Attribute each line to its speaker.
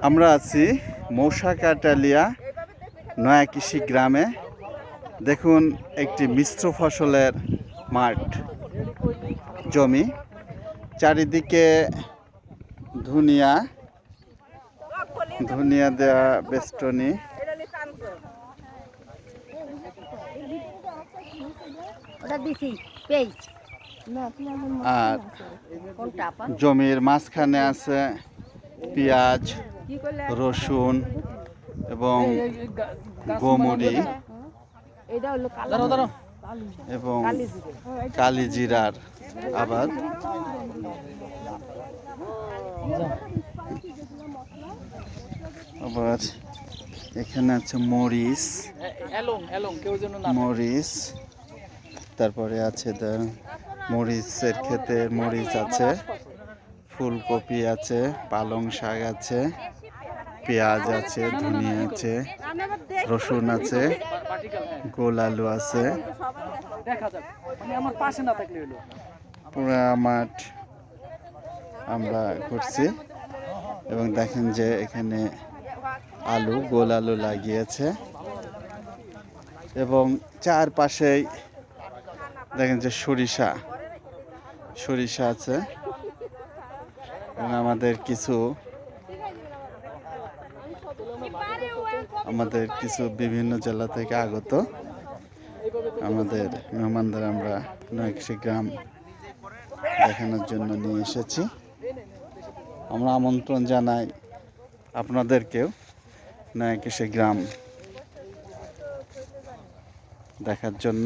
Speaker 1: আমরা আছি মৌসাকাটালিয়া নয়া কৃষি গ্রামে। দেখুন একটি মিশ্র ফসলের মাঠ, জমি, চারিদিকে ধনিয়া দেওয়া বেষ্টনী। আর জমির মাঝখানে আছে পেঁয়াজ, রসুন এবং গোমরি এবং কালিজিরার আবাদ। আবার এখানে আছে মরিচ, তারপরে আছে মরিচের ক্ষেতে মরিচ আছে, ফুলকপি আছে, পালং শাক আছে, পেঁয়াজ আছে, ধনিয়া আছে, রসুন আছে, গোল আলু আছে। পুরা মাঠ আমরা ঘুরছি এবং দেখেন যে এখানে গোল আলু লাগিয়েছে এবং চারপাশেই দেখেন যে সরিষা আছে এবং আমাদের কিছু বিভিন্ন জেলা থেকে আগত আমাদের মেহমানদের আমরা নয়াকৃষি গ্রাম দেখানোর জন্য নিয়ে এসেছি। আমরা আমন্ত্রণ জানাই আপনাদেরকেও নয়াকৃষি গ্রাম দেখার জন্য।